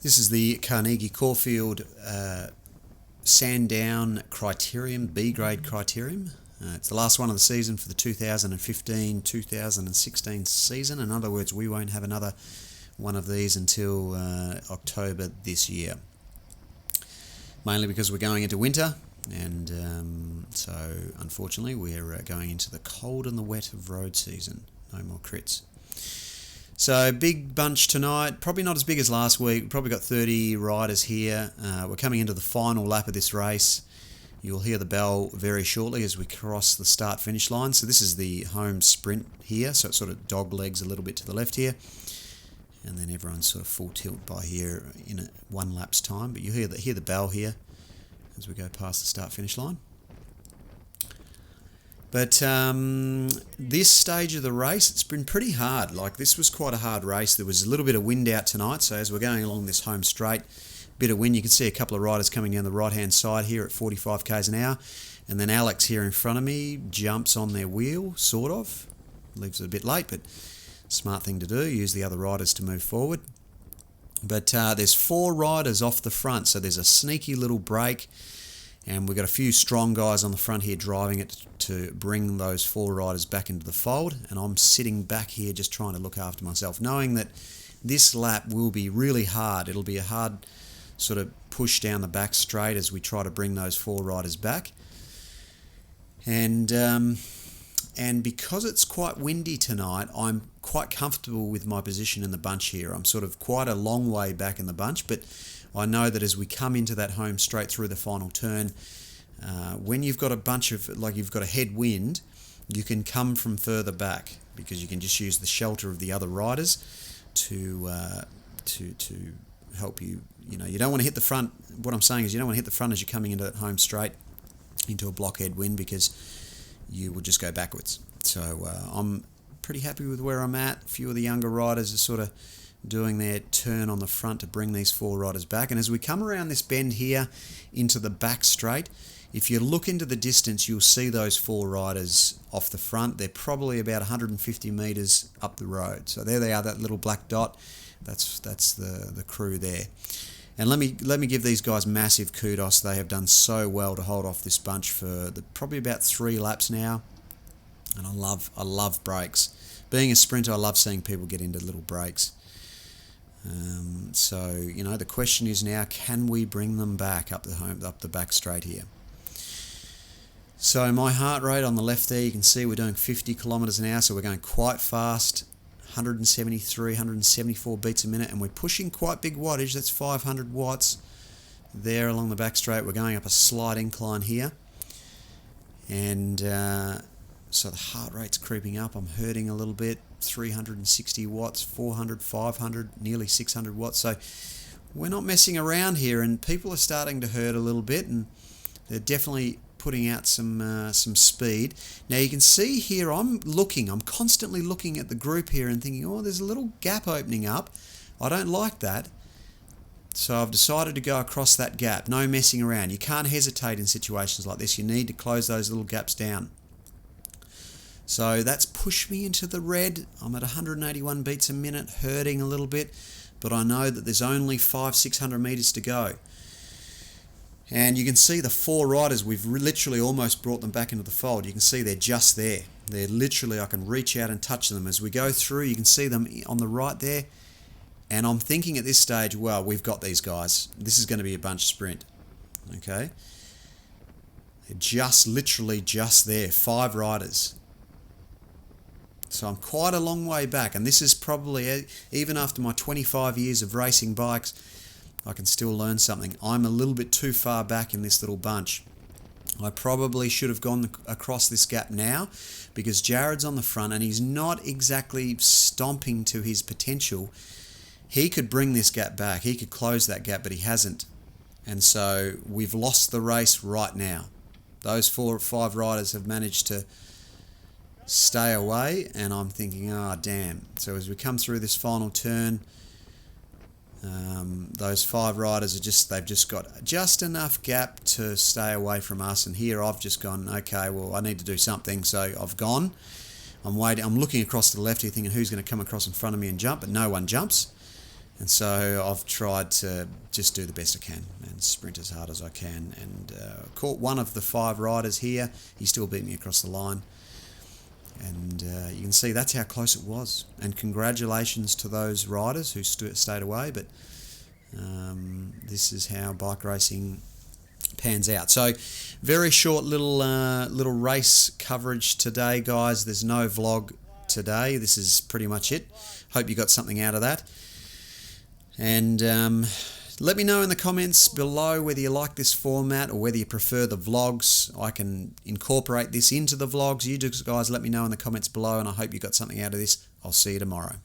This is the Carnegie Caulfield Sandown Criterium, B-grade Criterium. It's the last one of the season for the 2015-2016 season. In other words, we won't have another one of these until October this year. Mainly because we're going into winter, and so unfortunately we're going into the cold and the wet of road season. No more crits. So big bunch tonight, probably not as big as last week. We've probably got 30 riders here. We're coming into the final lap of this race. You'll hear the bell very shortly as we cross the start-finish line. So this is the home sprint here, so it sort of dog legs a little bit to the left here. And then everyone's sort of full tilt by here in one lap's time. But you hear the bell here as we go past the start-finish line. But this stage of the race, it's been pretty hard. Like, this was quite a hard race. There was a little bit of wind out tonight, so as we're going along this home straight, bit of wind. You can see a couple of riders coming down the right-hand side here at 45 k's an hour. And then Alex here in front of me jumps on their wheel, sort of. Leaves it a bit late, but smart thing to do. Use the other riders to move forward. But there's 4 riders off the front, so there's a sneaky little break. And we've got a few strong guys on the front here driving it to bring those 4 riders back into the fold. And I'm sitting back here just trying to look after myself, knowing that this lap will be really hard. It'll be a hard sort of push down the back straight as we try to bring those 4 riders back. And because it's quite windy tonight, I'm quite comfortable with my position in the bunch here. I'm sort of quite a long way back in the bunch, but I know that as we come into that home straight through the final turn, when you've got a bunch of, like you've got a headwind, you can come from further back because you can just use the shelter of the other riders to help you. You know, you don't want to hit the front. What I'm saying is you don't want to hit the front as you're coming into that home straight into a block headwind because you will just go backwards. So I'm pretty happy with where I'm at. A few of the younger riders are sort of doing their turn on the front to bring these 4 riders back. And as we come around this bend here into the back straight, if you look into the distance, you'll see those 4 riders off the front. They're probably about 150 metres up the road. So there they are, that little black dot. That's the crew there. And let me give these guys massive kudos. They have done so well to hold off this bunch for probably about 3 laps now. And I love breaks. Being a sprinter, I love seeing people get into little breaks. So, you know, the question is now, can we bring them back up the back straight here? So my heart rate on the left there, you can see we're doing 50 kilometers an hour, so we're going quite fast, 173, 174 beats a minute, and we're pushing quite big wattage. That's 500 watts there along the back straight. We're going up a slight incline here, and so the heart rate's creeping up. I'm hurting a little bit. 360 watts, 400, 500, nearly 600 watts. So we're not messing around here, and people are starting to hurt a little bit, and they're definitely putting out some speed. Now you can see here I'm constantly looking at the group here and thinking, oh, there's a little gap opening up. I don't like that. So I've decided to go across that gap. No messing around. You can't hesitate in situations like this. You need to close those little gaps down. So that's pushed me into the red. I'm at 181 beats a minute, hurting a little bit, but I know that there's only 500-600 meters to go. And you can see the 4 riders, we've literally almost brought them back into the fold. You can see they're just there. They're literally, I can reach out and touch them. As we go through, you can see them on the right there. And I'm thinking at this stage, well, we've got these guys. This is going to be a bunch sprint. Okay? They're literally just there. 5 riders. So I'm quite a long way back, and this is probably, even after my 25 years of racing bikes, I can still learn something. I'm a little bit too far back in this little bunch. I probably should have gone across this gap now, because Jared's on the front and he's not exactly stomping to his potential. He could bring this gap back. He could close that gap, but he hasn't. And so we've lost the race right now. Those 4 or 5 riders have managed to stay away, and I'm thinking, oh damn. So as we come through this final turn, those 5 riders they've just got just enough gap to stay away from us, and here I've just gone, okay, well, I need to do something, so I've gone. I'm waiting. I'm looking across to the left here thinking who's going to come across in front of me and jump, but no one jumps. And so I've tried to just do the best I can and sprint as hard as I can. And caught one of the 5 riders here. He still beat me across the line. And you can see that's how close it was. And congratulations to those riders who stayed away. But this is how bike racing pans out. So very short little race coverage today, guys. There's no vlog today. This is pretty much it. Hope you got something out of that. And let me know in the comments below whether you like this format or whether you prefer the vlogs. I can incorporate this into the vlogs. You guys let me know in the comments below, and I hope you got something out of this. I'll see you tomorrow.